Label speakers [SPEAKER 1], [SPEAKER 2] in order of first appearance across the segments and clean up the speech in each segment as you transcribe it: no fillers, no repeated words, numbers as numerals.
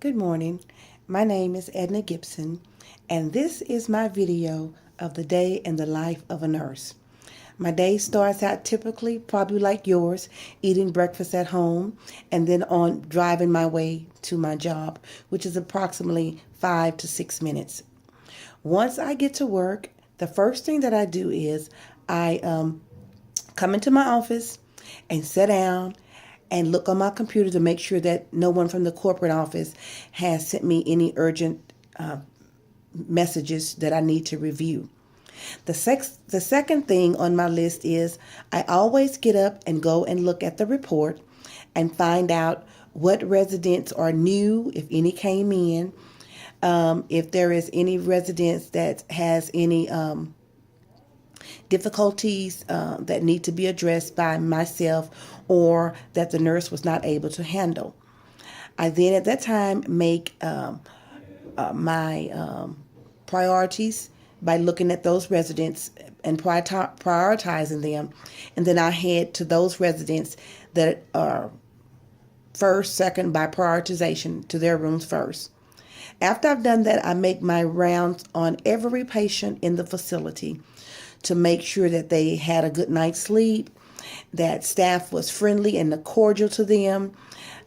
[SPEAKER 1] Good morning. My name is Edna Gibson, and this is my video of the day in the life of a nurse. My day starts out typically, probably like yours, eating breakfast at home and then on driving my way to my job, which is approximately 5 to 6 minutes. Once I get to work, the first thing that I do is I come into my office and sit down and look on my computer to make sure that no one from the corporate office has sent me any urgent messages that I need to review. The second thing on my list is I always get up and go and look at the report and find out what residents are new, if any came in, if there is any residents that has any difficulties that need to be addressed by myself or that the nurse was not able to handle. I then at that time make my priorities by looking at those residents and prioritizing them, and then I head to those residents that are first, second by prioritization to their rooms first. After I've done that, I make my rounds on every patient in the facility to make sure that they had a good night's sleep, that staff was friendly and cordial to them,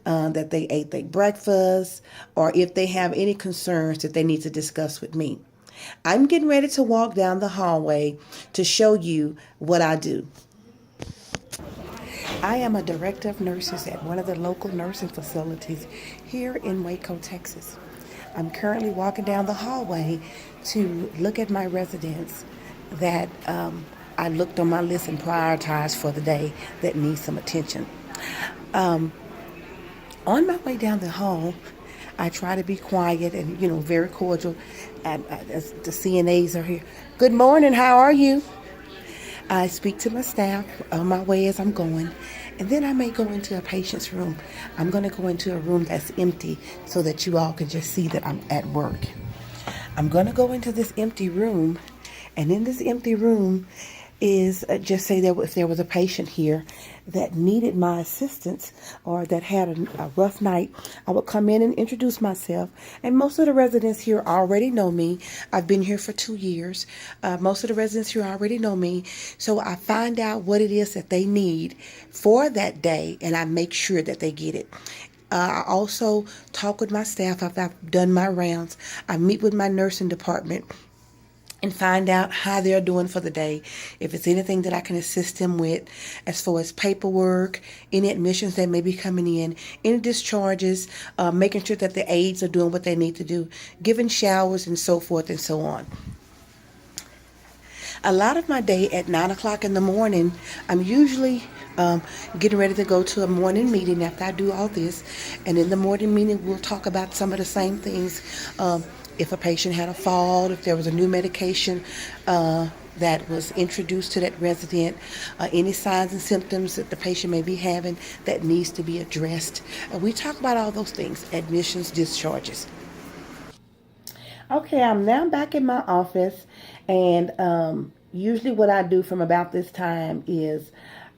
[SPEAKER 1] that they ate their breakfast, or if they have any concerns that they need to discuss with me. I'm getting ready to walk down the hallway to show you what I do. I am a director of nurses at one of the local nursing facilities here in Waco, Texas. I'm currently walking down the hallway to look at my residents that I looked on my list and prioritized for the day that need some attention. On my way down the hall, I try to be quiet and, very cordial. As the CNAs are here. Good morning, how are you? I speak to my staff on my way as I'm going. And then I may go into a patient's room. I'm going to go into a room that's empty so that you all can just see that I'm at work. I'm going to go into this empty room. And in this empty room is just say that if there was a patient here that needed my assistance or that had a rough night, I would come in and introduce myself. And most of the residents here already know me. I've been here for 2 years. Most of the residents here already know me. So I find out what it is that they need for that day, and I make sure that they get it. I also talk with my staff after I've done my rounds. I meet with my nursing department and find out how they're doing for the day. If it's anything that I can assist them with as far as paperwork, any admissions that may be coming in, any discharges, making sure that the aides are doing what they need to do, giving showers and so forth and so on. A lot of my day at 9 o'clock in the morning, I'm usually getting ready to go to a morning meeting after I do all this. And in the morning meeting, we'll talk about some of the same things. If a patient had a fall, if there was a new medication that was introduced to that resident, any signs and symptoms that the patient may be having that needs to be addressed. We talk about all those things, admissions, discharges. Okay, I'm now back in my office, and usually what I do from about this time is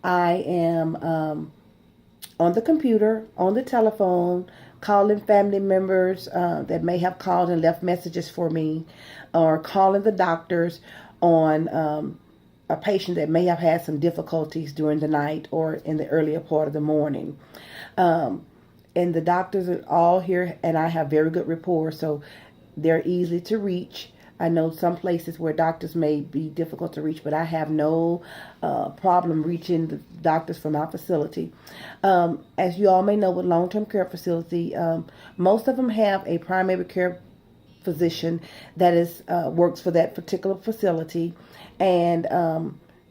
[SPEAKER 1] I am on the computer, on the telephone, calling family members that may have called and left messages for me, or calling the doctors on a patient that may have had some difficulties during the night or in the earlier part of the morning. And the doctors are all here, and I have very good rapport, so they're easy to reach. I know some places where doctors may be difficult to reach, but I have no problem reaching the doctors from our facility. As you all may know, with long-term care facility, most of them have a primary care physician that is works for that particular facility, and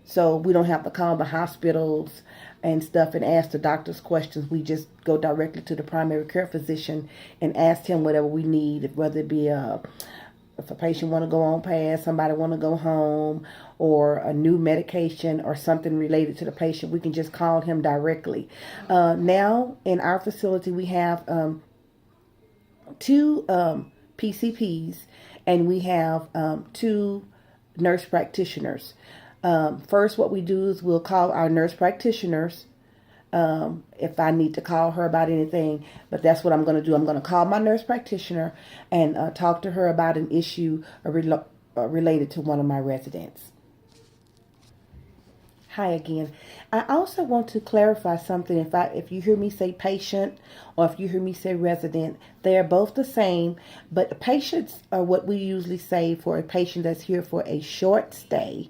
[SPEAKER 1] so we don't have to call the hospitals and stuff and ask the doctors questions. We just go directly to the primary care physician and ask him whatever we need, whether it be if a patient want to go on pass, somebody want to go home, or a new medication or something related to the patient, we can just call him directly. Now in our facility we have 2 PCPs, and we have 2 nurse practitioners. First, what we do is we'll call our nurse practitioners if I need to call her about anything. But that's what I'm going to do. I'm going to call my nurse practitioner and talk to her about an issue related to one of my residents. Hi again. I also want to clarify something. If you hear me say patient or if you hear me say resident, they are both the same, but patients are what we usually say for a patient that's here for a short stay,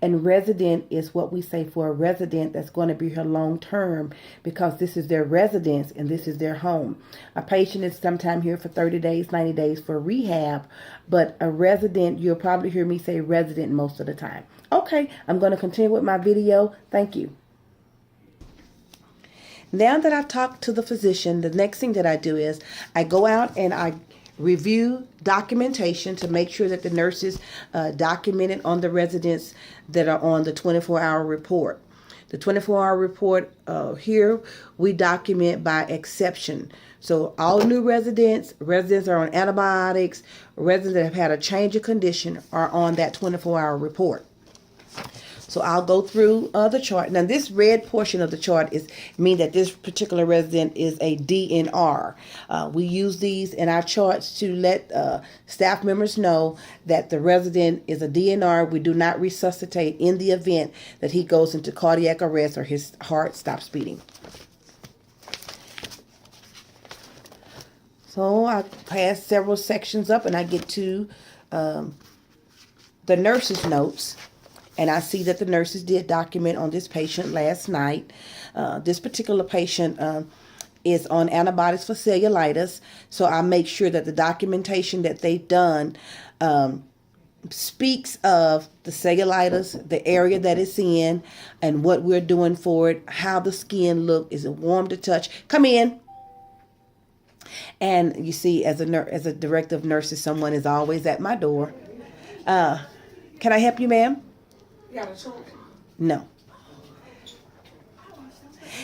[SPEAKER 1] and resident is what we say for a resident that's going to be here long term, because this is their residence and this is their home. A patient is sometime here for 30 days, 90 days for rehab, but a resident, you'll probably hear me say resident most of the time. Okay, I'm going to continue with my video. Thank you. Now that I've talked to the physician, the next thing that I do is I go out and I review documentation to make sure that the nurses documented on the residents that are on the 24-hour report. The 24-hour report here, we document by exception. So all new residents are on antibiotics, residents that have had a change of condition are on that 24-hour report. So I'll go through the chart. Now this red portion of the chart mean that this particular resident is a DNR. We use these in our charts to let staff members know that the resident is a DNR. We do not resuscitate in the event that he goes into cardiac arrest or his heart stops beating. So I pass several sections up and I get to the nurse's notes. And I see that the nurses did document on this patient last night. This particular patient is on antibiotics for cellulitis. So I make sure that the documentation that they've done speaks of the cellulitis, the area that it's in, and what we're doing for it, how the skin look, is it warm to touch? Come in. And you see, as a director of nurses, someone is always at my door. Can I help you, ma'am? No.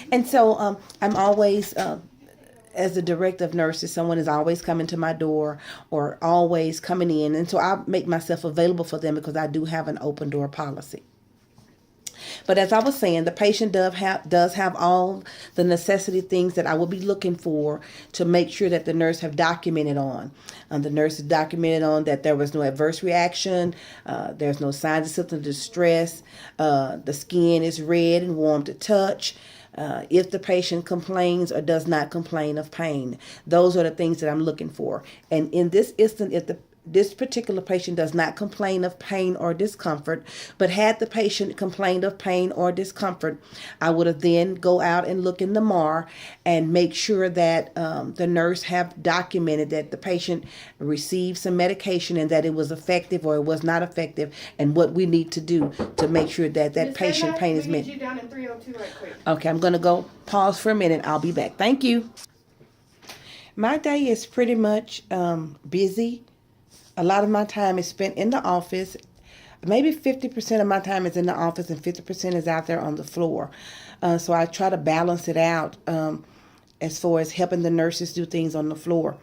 [SPEAKER 1] And so I'm always, as a director of nurses, someone is always coming to my door or always coming in. And so I make myself available for them because I do have an open door policy. But as I was saying, the patient does have all the necessity things that I will be looking for to make sure that the nurse have documented on. The nurse has documented on that there was no adverse reaction, there's no signs of symptom distress, the skin is red and warm to touch. If the patient complains or does not complain of pain, those are the things that I'm looking for. And in this instance, if this particular patient does not complain of pain or discomfort, but had the patient complained of pain or discomfort, I would have then go out and look in the MAR and make sure that the nurse have documented that the patient received some medication and that it was effective or it was not effective, and what we need to do to make sure that patient pain is met.
[SPEAKER 2] You down in 302 right quick.
[SPEAKER 1] Okay, I'm going to go pause for a minute. I'll be back. Thank you. My day is pretty much busy. A lot of my time is spent in the office. Maybe 50% of my time is in the office and 50% is out there on the floor. So I try to balance it out as far as helping the nurses do things on the floor.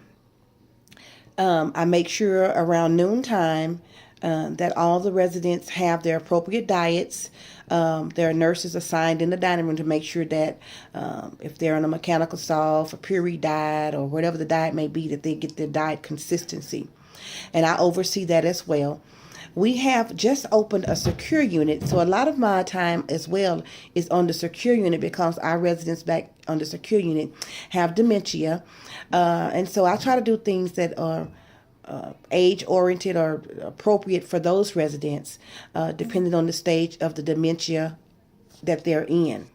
[SPEAKER 1] I make sure around noontime that all the residents have their appropriate diets. There are nurses assigned in the dining room to make sure that if they're on a mechanical saw for puree diet or whatever the diet may be, that they get their diet consistency. And I oversee that as well. We have just opened a secure unit, so a lot of my time as well is on the secure unit because our residents back on the secure unit have dementia. And so I try to do things that are age-oriented or appropriate for those residents, depending on the stage of the dementia that they're in.